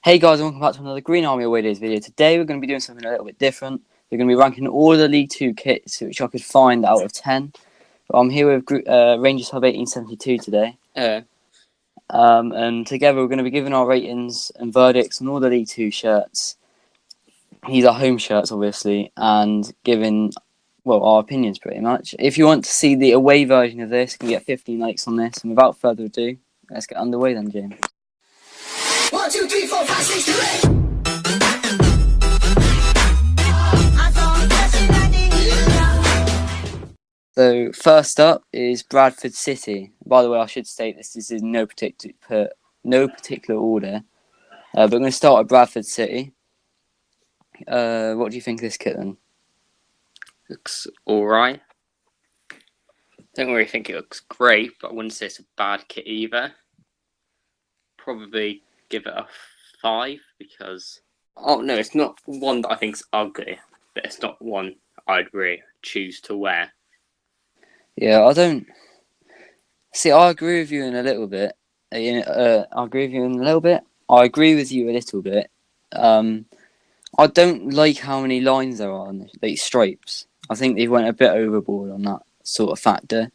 Hey guys, welcome back to another Green Army Away Days video. Today we're going to be doing something a little bit different. We're going to be ranking all the League Two kits which I could find out of 10. I'm here with RangersHub1872 today. And together we're going to be giving our ratings and verdicts on all the League Two shirts. These are home shirts, obviously, and giving, well, our opinions pretty much. If you want to see the away version of this, you can get 15 likes on this. And without further ado, let's get underway then, James. 1, 2, 3, 4, 5, 6, 7, 8. So first up is Bradford City. By the way, I should state this is in no particular order. But I'm going to start at Bradford City. What do you think of this kit then? Looks alright. Don't really think it looks great, but I wouldn't say it's a bad kit either. Probably give it a 5 because... Oh no, it's not one that I think's ugly, but it's not one I'd really choose to wear. Yeah, I don't... See, I agree with you in a little bit. I agree with you in a little bit. I agree with you a little bit. I don't like how many lines there are on these stripes. I think they went a bit overboard on that sort of factor.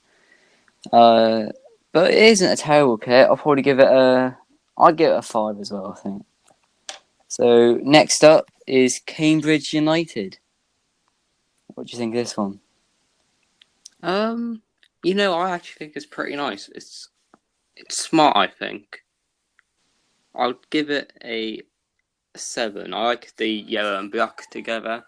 But it isn't a terrible kit. I'll probably give it a... I'd give it a 5 as well, I think. So, next up is Cambridge United. What do you think of this one? You know, I actually think it's pretty nice. It's smart, I think. I'll give it a 7. I like the yellow and black together.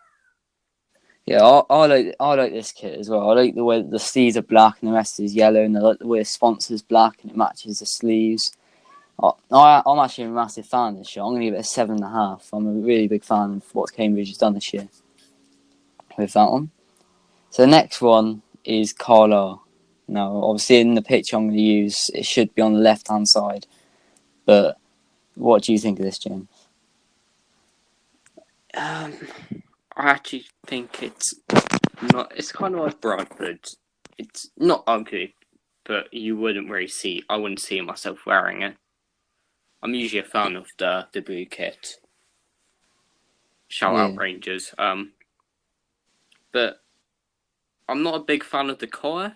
Yeah, I like this kit as well. I like the way that the sleeves are black and the rest is yellow, and I like the way the sponsor's black and it matches the sleeves. I'm actually a massive fan of this shirt. I'm going to give it a 7.5. I'm a really big fan of what Cambridge has done this year with that one. So the next one is Carlisle. Now, obviously in the picture I'm going to use, it should be on the left-hand side. But what do you think of this, James? I actually think it's not. It's kind of like Bradford. It's not ugly, but you wouldn't really see. I wouldn't see myself wearing it. I'm usually a fan of the blue kit. Shout out Rangers. But I'm not a big fan of the collar.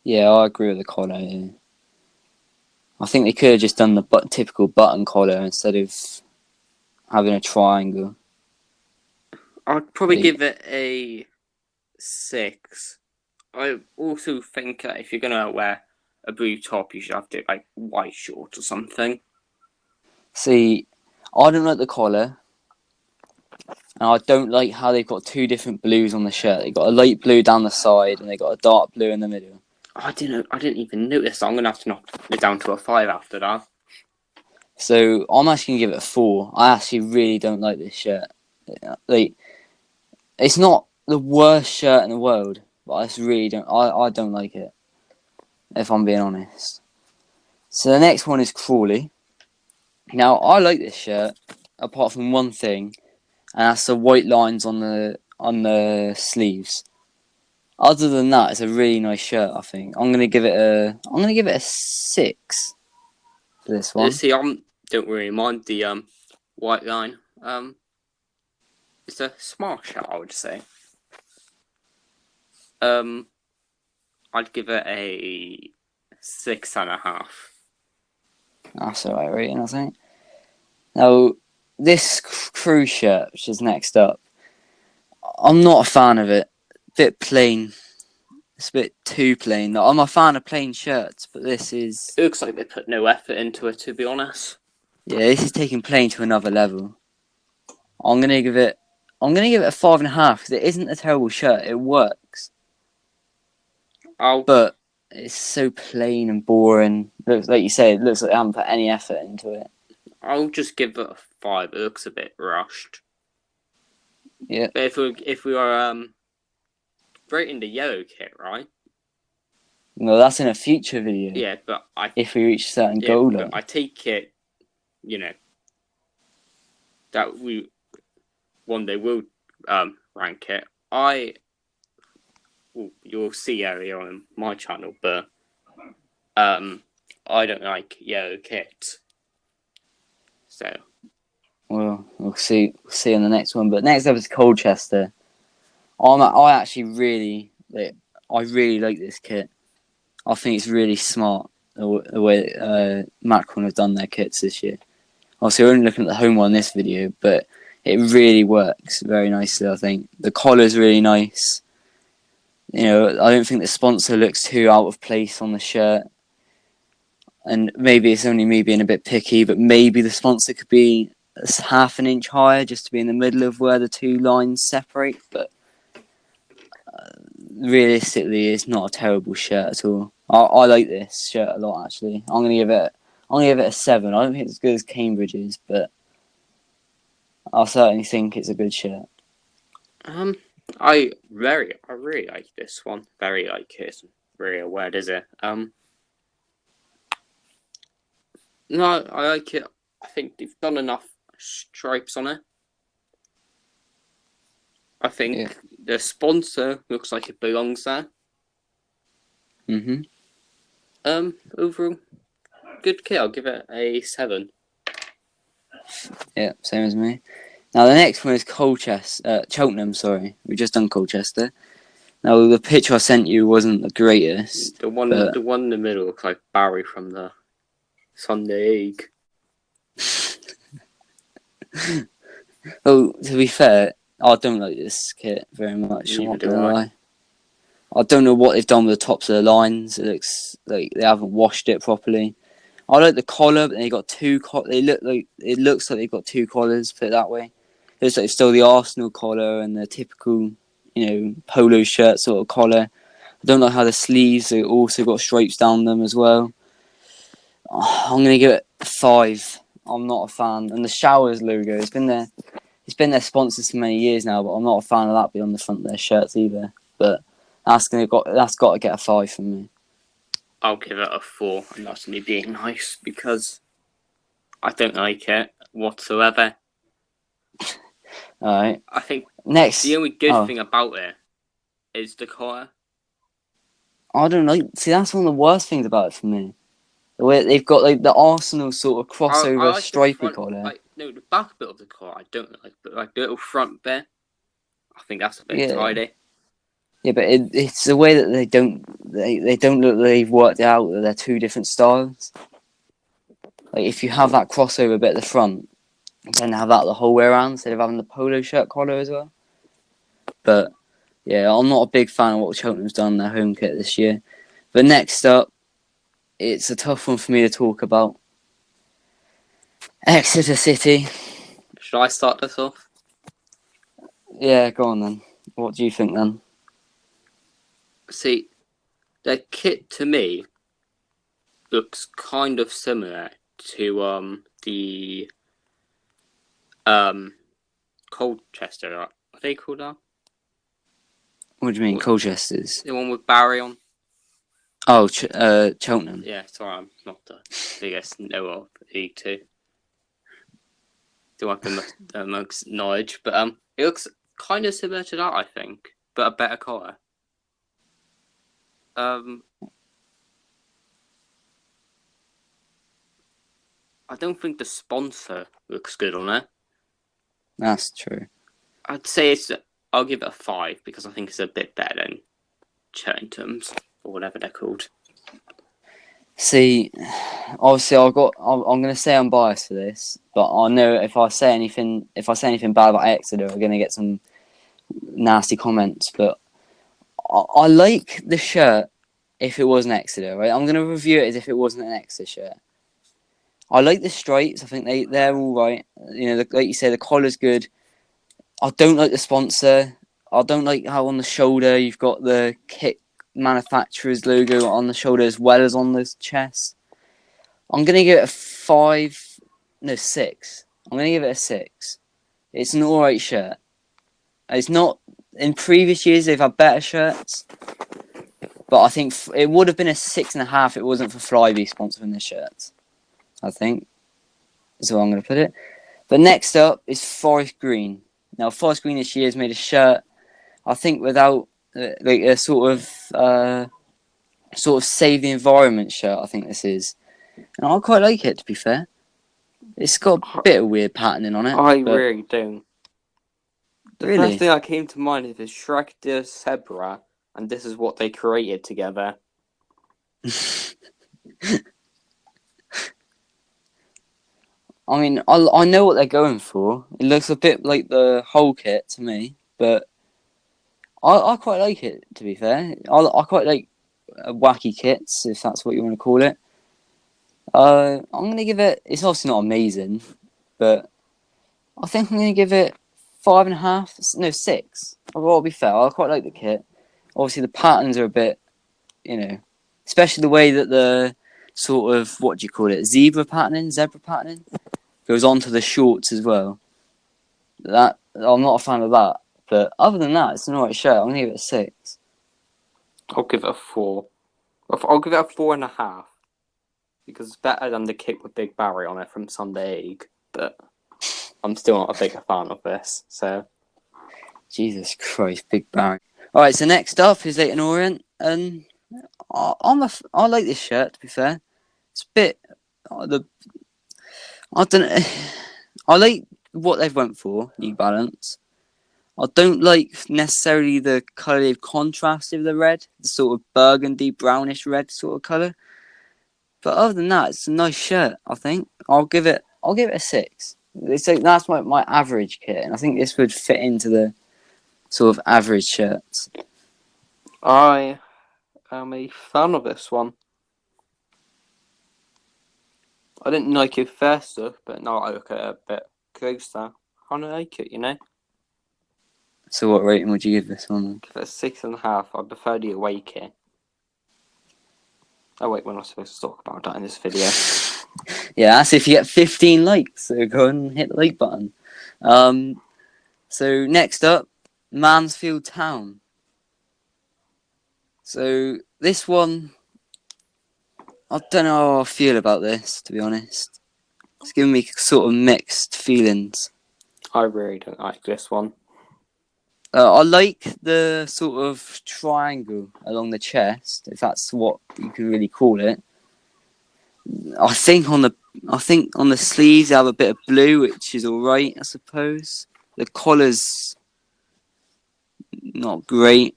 Yeah, I agree with the collar. Yeah. I think they could have just done the typical button collar instead of having a triangle. I'd probably give it a 6. I also think that if you're gonna wear a blue top, you should have to like white shorts or something. See, I don't like the collar, and I don't like how they've got two different blues on the shirt. They got a light blue down the side, and they got a dark blue in the middle. I didn't even notice. I'm gonna have to knock it down to a 5 after that. So I'm actually gonna give it a 4. I actually really don't like this shirt. Like, it's not the worst shirt in the world, but I just really don't. I don't like it, if I'm being honest. So the next one is Crawley. Now I like this shirt, apart from one thing, and that's the white lines on the sleeves. Other than that, it's a really nice shirt. I think I'm gonna give it a 6 for this one. See, I don't really mind the white line. It's a smart shirt, I would say. I'd give it a 6.5. That's alright rating, I think. Now, this crew shirt, which is next up, I'm not a fan of it. Bit plain. It's a bit too plain. I'm a fan of plain shirts, but this is... It looks like they put no effort into it, to be honest. Yeah, this is taking plain to another level. I'm gonna give it a 5.5 because it isn't a terrible shirt. It works. But it's so plain and boring. Looks like you say. It looks like they haven't put any effort into it. I'll just give it a 5. It looks a bit rushed. Yeah. But if we are rating the yellow kit, right? No, that's in a future video. Yeah, but if we reach a certain goal line. I take it, you know, that we one day will rank it. You'll see earlier on my channel, but I don't like yellow kits. So Well, we'll see on the next one. But next up is Colchester. I actually I really like this kit. I think it's really smart the way Macron have done their kits this year. Obviously, we're only looking at the home one in this video, but it really works very nicely. I think the collar's really nice. You know, I don't think the sponsor looks too out of place on the shirt. And maybe it's only me being a bit picky, but maybe the sponsor could be half an inch higher just to be in the middle of where the two lines separate. But realistically, it's not a terrible shirt at all. I like this shirt a lot, actually. I'm gonna give it a 7. I don't think it's as good as Cambridge's, but I certainly think it's a good shirt. I really like this one. Very like it. It's really a word, is it? No, I like it. I think they've done enough stripes on it. I think the sponsor looks like it belongs there. Overall, good kit. I'll give it a 7. Yeah, same as me. Now the next one is Cheltenham. Sorry, we just done Colchester. Now the picture I sent you wasn't the greatest. The one in the middle looks like Barry from the Sunday Egg. Oh, to be fair, I don't like this kit very much. I'm not gonna lie. I don't know what they've done with the tops of the lines. It looks like they haven't washed it properly. I like the collar, but they got two. It looks like they've got two collars. Put it that way. It looks like it's still the Arsenal collar and the typical, polo shirt sort of collar. I don't like how the sleeves have also got stripes down them as well. I'm gonna give it a 5. I'm not a fan. And the Showers logo, it's been their sponsor for many years now, but I'm not a fan of that being on the front of their shirts either. But that's got to get a 5 from me. I'll give it a 4, and that's me being nice because I don't like it whatsoever. Alright. I think next the only good thing about it is the collar. I don't like. See, that's one of the worst things about it for me. The way they've got like the Arsenal sort of crossover I like stripy collar. The back bit of the collar I don't like, but like the little front bit, I think that's a bit tidy. Yeah, but it's the way that they don't look like they've worked out that they're two different styles. Like if you have that crossover bit at the front, then have that the whole way around instead of having the polo shirt collar as well. But yeah, I'm not a big fan of what Cheltenham's done in their home kit this year. But next up, it's a tough one for me to talk about. Exeter City. Should I start this off? Yeah, go on then. What do you think then? See, their kit to me looks kind of similar to the Colchester. Are they called that? What do you mean, Colchester's? The one with Barry on. Oh, Cheltenham. Yeah, sorry, I'm not the biggest knower of League Two. Do have the most knowledge, but it looks kind of similar to that, I think, but a better colour. I don't think the sponsor looks good on it. That's true. I'd say I'll give it a 5 because I think it's a bit better than Cheltenham's or whatever they're called. See, obviously I'm going to say I'm biased for this, but I know if I say anything bad about Exeter, I'm going to get some nasty comments. But I like the shirt if it was an Exeter, right? I'm going to review it as if it wasn't an Exeter shirt. I like the stripes. I think they're all right. Like you say, the collar's good. I don't like the sponsor. I don't like how on the shoulder you've got the kit manufacturer's logo on the shoulder as well as on the chest. I'm going to give it a 6. I'm going to give it a 6. It's an alright shirt. It's not... In previous years, they've had better shirts. But I think it would have been a 6.5 if it wasn't for Flybe sponsoring the shirts. I think. That's how I'm going to put it. But next up is Forest Green. Now, Forest Green this year has made a shirt, I think, without... like a sort of save the environment shirt. I think this is, and I quite like it, to be fair. It's got a bit of weird patterning on it. I but really don't. The really, first thing that came to mind is Shrek the Zebra, and this is what they created together. I mean, I know what they're going for. It looks a bit like the whole kit to me, but I quite like it, to be fair. I quite like wacky kits, if that's what you want to call it. I'm going to give it... It's obviously not amazing, but I think I'm going to give it 5.5. No, 6. I've got to be fair. I quite like the kit. Obviously, the patterns are a bit, especially the way that the sort of, what do you call it, zebra patterning goes onto the shorts as well. That I'm not a fan of that. But other than that, it's an alright shirt. I'm going to give it a 6. I'll give it a 4. I'll give it a 4.5. Because it's better than the kit with Big Barry on it from Sunday Egg. But I'm still not a bigger fan of this. So Jesus Christ, Big Barry. Alright, so next up is Leighton Orient. And I like this shirt, to be fair. It's a bit... I don't know. I like what they've went for, New Balance. I don't like necessarily the colour they've contrasted with the red, the sort of burgundy, brownish red sort of colour. But other than that, it's a nice shirt, I think. I'll give it a 6. It's like, that's my average kit, and I think this would fit into the sort of average shirts. I am a fan of this one. I didn't like it first up, but now I look at it a bit closer. I like it, you know? So what rating would you give this one? Give it a 6.5. I prefer the away kit. Oh wait, we're not supposed to talk about that in this video. Yeah, that's if you get 15 likes, so go and hit the like button. So next up, Mansfield Town. So this one, I don't know how I feel about this, to be honest. It's giving me sort of mixed feelings. I really don't like this one. I like the sort of triangle along the chest, if that's what you can really call it. I think on the sleeves they have a bit of blue, which is all right, I suppose. The collar's not great,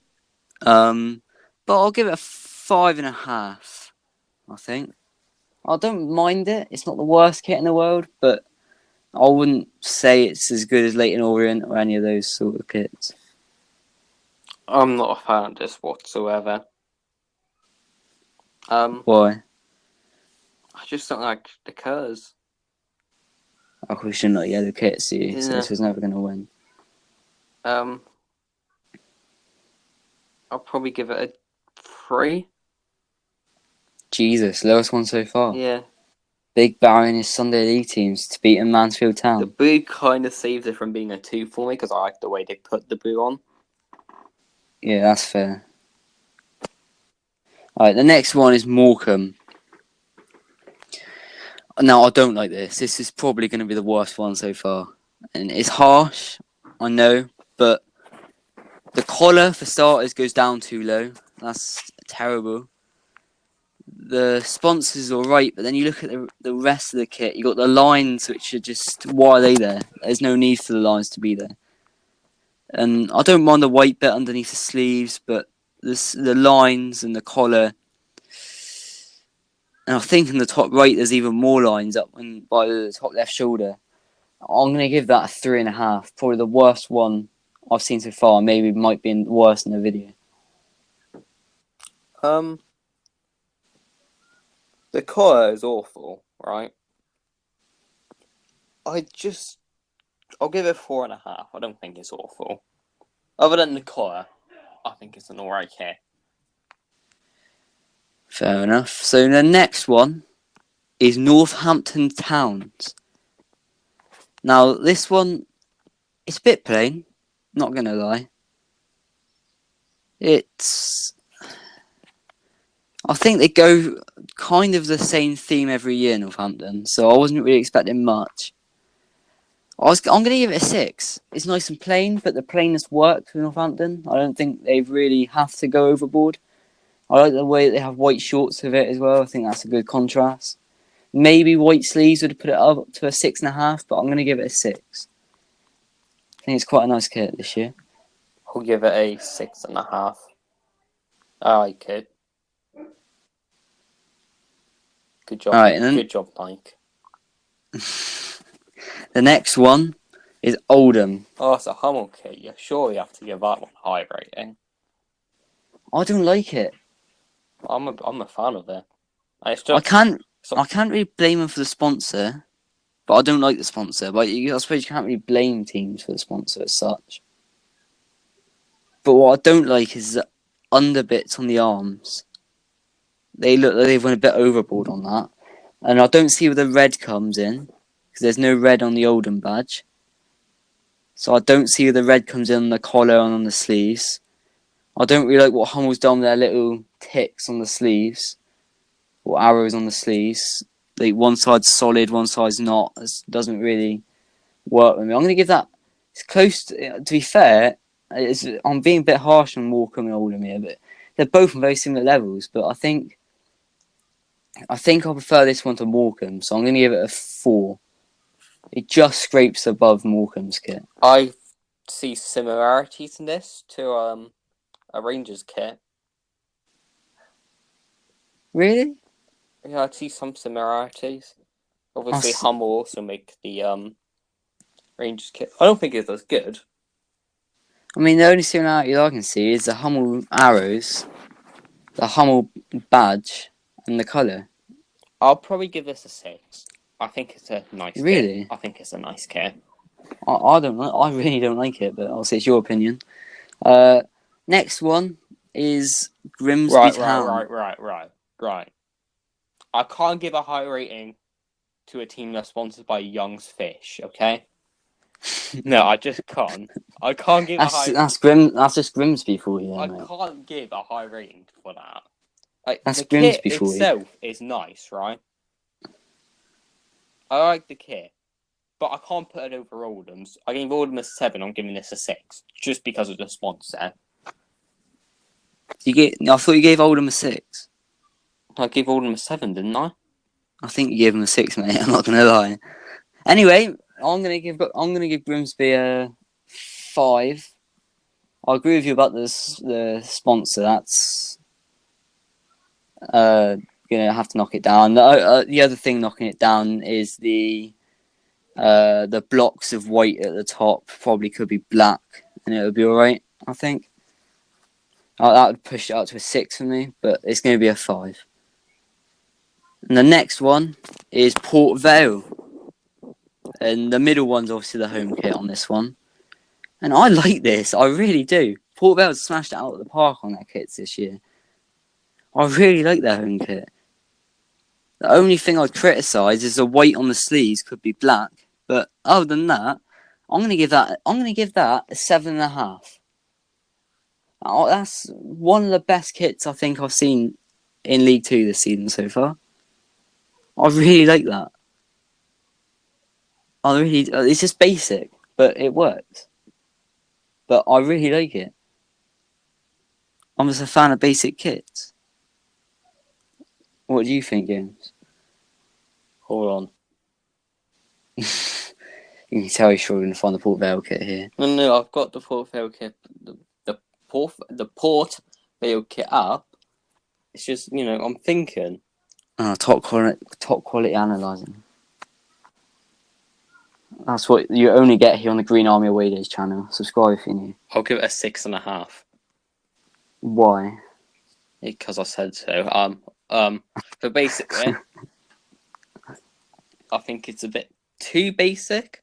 but I'll give it a 5.5. I think I don't mind it. It's not the worst kit in the world, but I wouldn't say it's as good as Leighton Orient or any of those sort of kits. I'm not a fan of this whatsoever. Why? I just don't like the colours. I probably shouldn't like yellow kits, so this was never going to win. I'll probably give it a 3. Jesus, lowest one so far. Yeah. Big Barry and his Sunday League teams to beat in Mansfield Town. The blue kind of saves it from being a 2 for me because I like the way they put the blue on. Yeah, that's fair. Alright, the next one is Morecambe. Now, I don't like this. This is probably going to be the worst one so far. And it's harsh, I know, but the collar, for starters, goes down too low. That's terrible. The sponsor's alright, but then you look at the rest of the kit. You got the lines, which are just... Why are they there? There's no need for the lines to be there. And I don't mind the white bit underneath the sleeves, but the lines and the collar... And I think in the top right, there's even more lines up by the top left shoulder. I'm going to give that a 3.5. Probably the worst one I've seen so far. Maybe might be worse in the video. The collar is awful, right? I'll give it 4.5. I don't think it's awful. Other than the collar, I think it's an alright kit. Fair enough. So the next one is Northampton Towns. Now, this one, it's a bit plain. Not going to lie. I think they go kind of the same theme every year, Northampton. So I wasn't really expecting much. I'm going to give it a 6. It's nice and plain, but the plainness works for Northampton. I don't think they really have to go overboard. I like the way that they have white shorts with it as well. I think that's a good contrast. Maybe white sleeves would have put it up to a 6.5, but I'm going to give it a 6. I think it's quite a nice kit this year. I'll give it a 6.5. I like it. Good job. All right, and then Good job, Mike. the next one is Oldham. Oh, it's a Hummel kit. You surely have to give that one a high rating. I don't like it. I'm a fan of it. It's I just, can't really blame them for the sponsor, but I don't like the sponsor. But I suppose you can't really blame teams for the sponsor as such. But what I don't like is the underbits on the arms. They look like they've went a bit overboard on that. And I don't see where the red comes in, because there's no red on the Oldham badge. So I don't see where the red comes in on the collar and on the sleeves. I don't really like what Hummel's done with their little ticks on the sleeves, or arrows on the sleeves. Like one side's solid, one side's not. It doesn't really work with me. I'm going to give that. It's close. To be fair, I'm being a bit harsh on Morecambe and Oldham here, but they're both on very similar levels. But I think I prefer this one to Morecambe, so I'm going to give it a 4. It just scrapes above Morecambe's kit. I see similarities in this to a Rangers kit. Really? Yeah, I see some similarities. Obviously, Hummel also make the Rangers kit. I don't think it's as good. I mean, the only similarity I can see is the Hummel arrows, the Hummel badge, and the colour. I'll probably give this a 6. I think it's a nice Really? kit. I think it's a nice kit. I really don't like it, but obviously it's your opinion. Next one is Grimsby Town. Right. I can't give a high rating to a team that's sponsored by Young's Fish, okay? No, I just can't. I can't give That's just Grimsby for you, I mate. can't give a high rating for that. That's the Grimsby kit for you. itself is nice, right? I like the kit, but I can't put it over Oldham's. I gave Oldham a 7. I'm giving this a 6 just because of the sponsor. I thought you gave Oldham a 6. I gave Oldham a 7, didn't I? I think you gave him a 6, mate. I'm not gonna lie. Anyway, I'm gonna give Grimsby a 5. I agree with you about the sponsor. That's gonna have to knock it down. The other thing knocking it down is the blocks of white at the top probably could be black, and it would be alright. I think that would push it up to a 6 for me, but it's going to be a 5. And the next one is Port Vale, and the middle one's obviously the home kit on this one. And I like this, I really do. Port Vale's smashed it out of the park on their kits this year. I really like their home kit. The only thing I'd criticise is the white on the sleeves could be black, but other than that, I'm gonna give that a 7.5. Oh, that's one of the best kits I think I've seen in League Two this season so far. I really like that. It's just basic, but it works. But I really like it. I'm just a fan of basic kits. What do you think, James? Hold on. You can tell you're struggling to find the Port Vale kit here. No, I've got the Port Vale kit. The Port Vale kit up. It's just, I'm thinking. Top quality analysing. That's what you only get here on the Green Army Away Days channel. Subscribe if you're new. I'll give it a 6.5. Why? Because I said so. So basically, I think it's a bit too basic.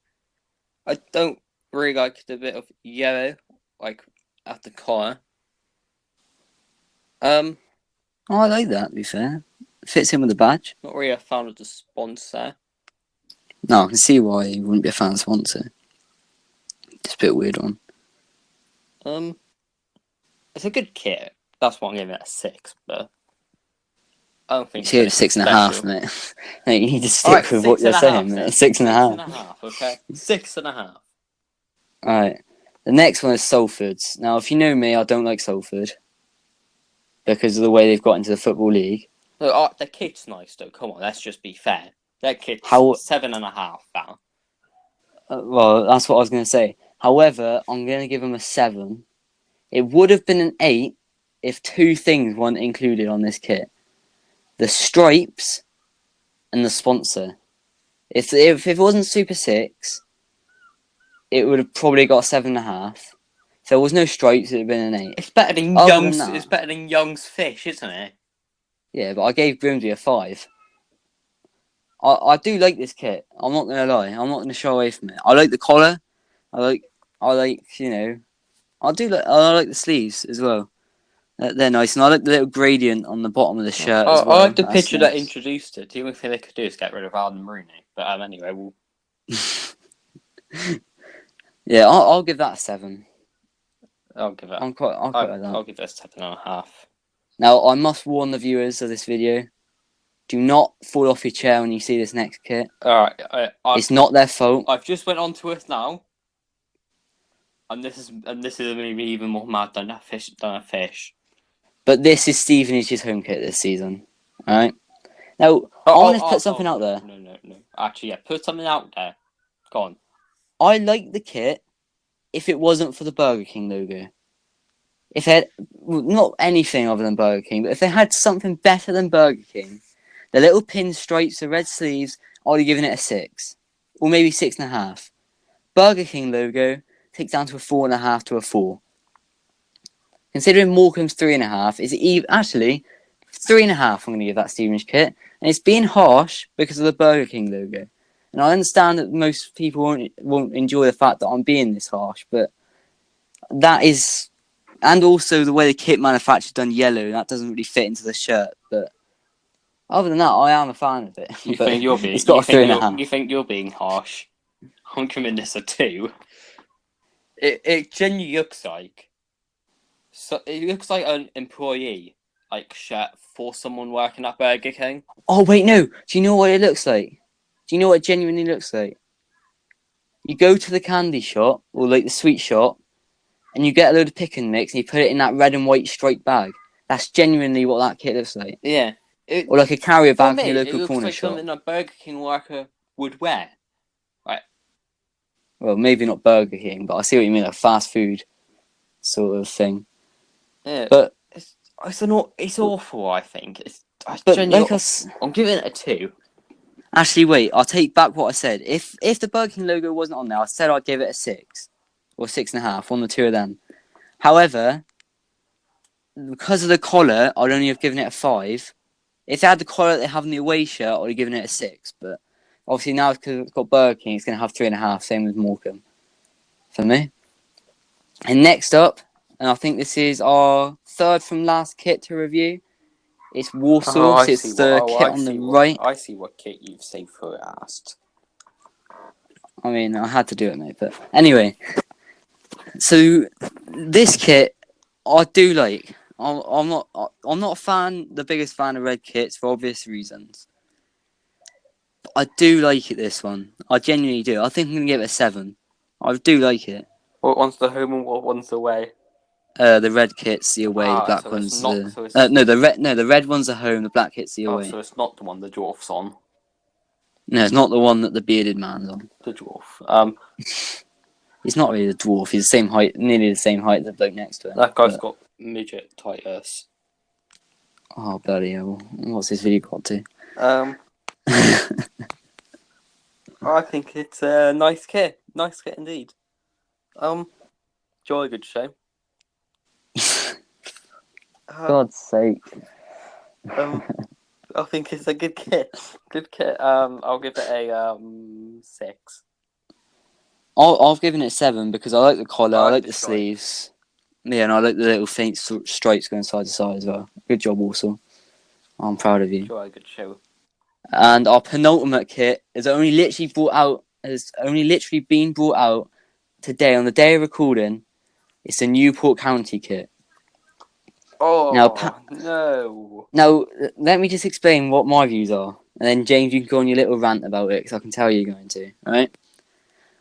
I don't really like the bit of yellow, like at the collar. I like that. To be fair, fits in with the badge. Not really a fan of the sponsor. No, I can see why you wouldn't be a fan of the sponsor. It's a bit weird one. It's a good kit. That's why I'm giving it a 6, but I don't think it's here 6.5, mate. Mate, you need to stick right, with what you're saying, mate. 6.5. 6.5, okay? 6.5. Alright. The next one is Salford's. Now, if you know me, I don't like Salford. Because of the way they've got into the Football League. Look, the kit's nice, though. Come on, let's just be fair. That kit's How? 7.5 now. Well, that's what I was going to say. However, I'm going to give them a 7. It would have been an 8 if 2 things weren't included on this kit: the stripes and the sponsor. If it wasn't Super 6, it would have probably got 7.5. If there was no stripes, it would have been an 8. It's better than Other Young's. than that- It's better than Young's fish, isn't it? Yeah, but I gave Grimsby a 5. I do like this kit. I'm not gonna lie. I'm not gonna shy away from it. I like the collar. I like I like the sleeves as well. They're nice, and I like the little gradient on the bottom of the shirt as well. I like the That's picture that nice. introduced it. The only thing they could do is get rid of Arden Rooney. But anyway, we'll. Yeah, I'll give that a 7. I'll give it. I'll quite like that. I'll give it a 7.5. Now I must warn the viewers of this video: do not fall off your chair when you see this next kit. All right, It's not their fault. I've just went on to it now, and this is maybe even more mad than a fish. But this is Stevenage's home kit this season. Alright? Now, I want to put something out there. No. Actually, yeah, put something out there. Go on. I like the kit if it wasn't for the Burger King logo. If they had, not anything other than Burger King, but if they had something better than Burger King, the little pinstripes, the red sleeves, I would have given it a 6. Or maybe 6.5. Burger King logo takes down to a 4.5 to a 4. Considering Morecambe's 3.5, is actually 3.5. I'm going to give that Stevenage kit, and it's being harsh because of the Burger King logo. And I understand that most people won't enjoy the fact that I'm being this harsh, but that is, and also the way the kit manufacturer's done yellow, that doesn't really fit into the shirt. But other than that, I am a fan of it. You think you're being? It's got a 3.5. You think you're being harsh? I'm giving this a 2. It genuinely looks like. So it looks like an employee shirt for someone working at Burger King. Oh wait, no. Do you know what it looks like? Do you know what it genuinely looks like? You go to the candy shop or like the sweet shop, and you get a load of pick and mix, and you put it in that red and white striped bag. That's genuinely what that kit looks like. Yeah. Or like a carrier bag For from me, your it local looks corner like shop. something a Burger King worker would wear. Well, maybe not Burger King, but I see what you mean, like fast food sort of thing. Yeah. But it's awful. I think I'm giving it a 2. Actually, wait, I'll take back what I said. If the Burger King logo wasn't on there, I said I'd give it a 6 or 6.5, one of the two of them. However, because of the collar, I'd only have given it a 5. If they had the collar that they have in the away shirt, I'd have given it a 6. But obviously now because it's got Burger King, it's going to have 3.5. Same with Morecambe for me. And next up, and I think this is our third from last kit to review. It's Warsaw. So it's the kit on the right. I see what kit you've saved for last. I mean, I had to do it, mate. But anyway, so this kit I do like. I'm not the biggest fan of red kits for obvious reasons. But I do like it. This one, I genuinely do. I think I'm gonna give it a 7. I do like it. What one's the home and what one's the away? The red kit's the away, the black one's the red one's the home, the black kit's the away. So it's not the one the dwarf's on. No, it's not the one that the bearded man's on. The dwarf. He's not really the dwarf. He's the same height, nearly the same height as the bloke next to him. That guy's got midget titus. Oh bloody hell! What's this video got to? I think it's a nice kit. Nice kit indeed. Jolly good show. God's sake. I think it's a good kit. Good kit. I'll give it a 6. I've given it 7 because I like the collar, I like the sleeves. Yeah, and I like the little faint stripes going side to side as well. Good job, Warsaw. I'm proud of you. Jolly good show. And our penultimate kit has only literally been brought out today on the day of recording. It's a Newport County kit. Oh no! Now let me just explain what my views are, and then James, you can go on your little rant about it because I can tell you're going to. All right.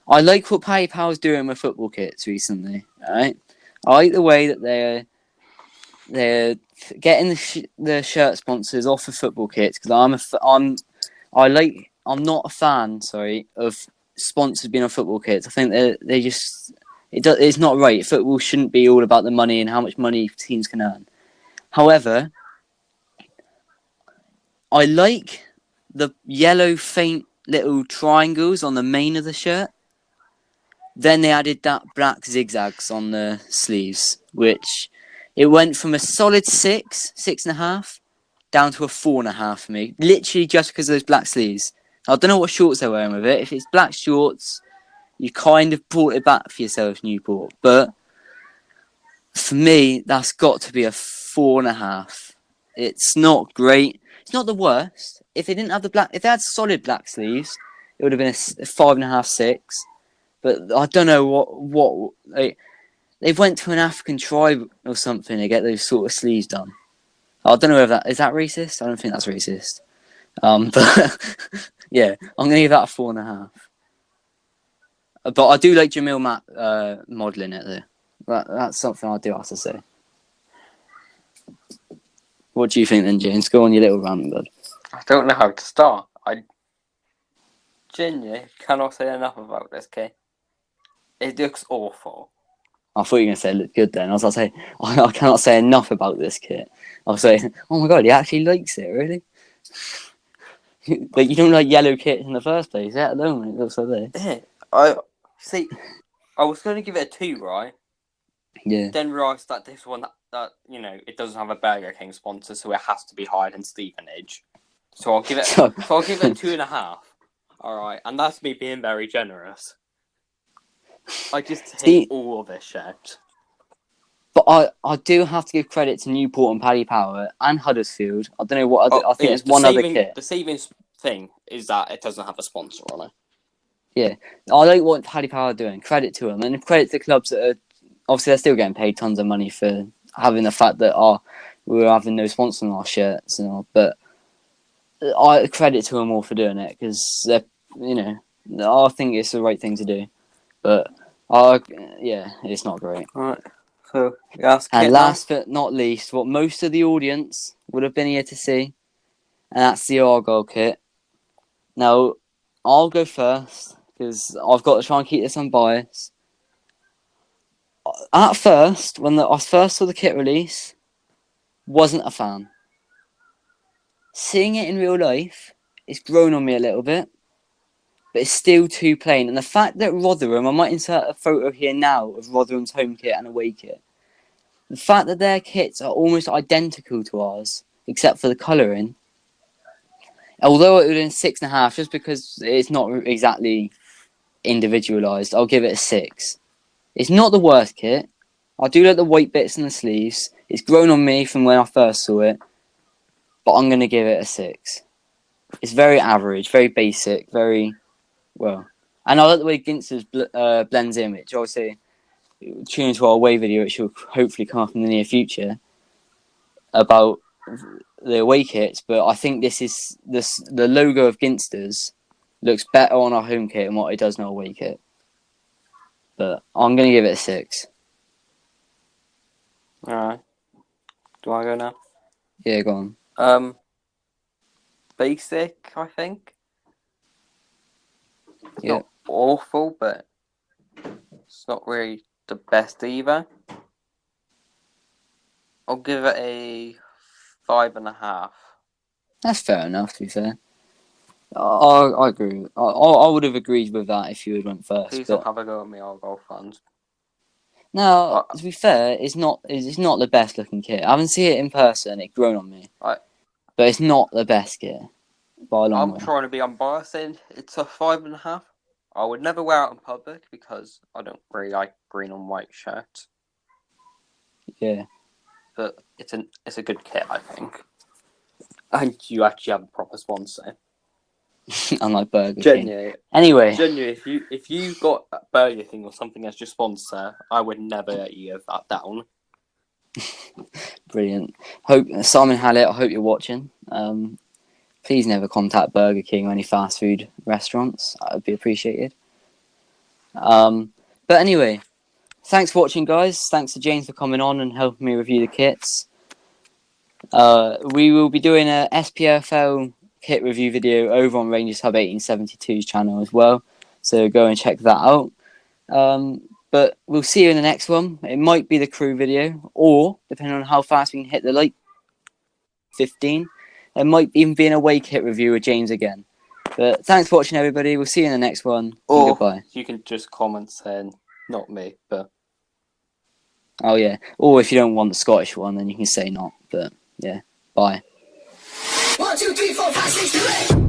I like what Paddy Power's doing with football kits recently. All right. I like the way that they're getting the shirt sponsors off of football kits because I I'm not a fan, of sponsors being on football kits. I think they just it's not right. Football shouldn't be all about the money and how much money teams can earn. However, I like the yellow faint little triangles on the main of the shirt. Then they added that black zigzags on the sleeves, which it went from a solid 6.5, down to a 4.5 for me. Literally just because of those black sleeves. I don't know what shorts they're wearing with it. If it's black shorts, you kind of brought it back for yourself, Newport. But for me, that's got to be a 4.5. It's not great. It's not the worst. If they didn't have if they had solid black sleeves, it would have been a 5.5, 6. But I don't know what they went to an African tribe or something to get those sort of sleeves done. I don't know if that is that racist. I don't think that's racist. But yeah, I'm gonna give that a 4.5. But I do like Jamil Matt modelling it though. That's something I do have to say. What do you think then, James? Go on your little rant, bud. I don't know how to start. I genuinely cannot say enough about this kit. It looks awful. I thought you were going to say it looked good then. I was going to say, I cannot say enough about this kit. I was saying, oh my god, he actually likes it, really? Like, you don't like yellow kits in the first place, let alone when it looks like this. Yeah, I was going to give it a 2, right? Yeah. Then realised that this one, that it doesn't have a Burger King sponsor, so it has to be higher than Stevenage. So I'll give it. So I'll give it 2.5. All right, and that's me being very generous. I just hate all of this shit. But I do have to give credit to Newport and Paddy Power and Huddersfield. I don't know what other. I think there's one other kit. The saving thing is that it doesn't have a sponsor on it. Yeah, I like what Paddy Power are doing. Credit to them, and credit to clubs that are obviously they're still getting paid tons of money for having the fact that we're having no sponsor on our shirts and all. But I credit to them all for doing it because they're I think it's the right thing to do. But yeah, it's not great. All right. So and last but not least, what most of the audience would have been here to see, and that's the Argyle kit. Now, I'll go first because I've got to try and keep this unbiased. At first, when I first saw the kit release, wasn't a fan. Seeing it in real life, it's grown on me a little bit, but it's still too plain. And the fact that Rotherham, I might insert a photo here now of Rotherham's home kit and away kit. The fact that their kits are almost identical to ours, except for the colouring. Although it would have been 6.5, just because it's not exactly individualised, I'll give it a 6. It's not the worst kit. I do like the white bits and the sleeves. It's grown on me from when I first saw it. But I'm going to give it a 6. It's very average, very basic, very well. And I like the way Ginsters blends in, which obviously, tune into our away video, which will hopefully come up in the near future, about the away kits. But I think the logo of Ginsters looks better on our home kit than what it does on our away kit. But I'm going to give it a 6. Alright. Do I go now? Yeah, go on. Basic, I think. It's Yeah. not awful, but it's not really the best either. I'll give it a 5.5. That's fair enough, to be fair. I agree. I would have agreed with that if you had went first. Please don't have a go at me, I'll go fans. No, to be fair, it's not the best looking kit. I haven't seen it in person. It's grown on me. But it's not the best kit by a long way. I'm trying to be unbiased. It's a 5.5. I would never wear it in public because I don't really like green and white shirts. Yeah. But it's a good kit, I think. And you actually have a proper sponsor. Unlike Burger King. Genuinely. Anyway. Genuinely, if you got Burger King or something as your sponsor, I would never let you give that down. Brilliant. Simon Hallett, I hope you're watching. Please never contact Burger King or any fast food restaurants. That would be appreciated. But anyway, thanks for watching, guys. Thanks to James for coming on and helping me review the kits. We will be doing a SPFL kit review video over on RangersHub1872's channel as well. So go and check that out. But we'll see you in the next one. It might be the crew video, or depending on how fast we can hit the like 15, it might even be an away kit review with James again. But thanks for watching, everybody. We'll see you in the next one. Or goodbye. you can just comment saying, not me, but... Oh, yeah. Or if you don't want the Scottish one, then you can say not. But, yeah. Bye. 1, 2, 3, 4, 5, 6, 7, 8.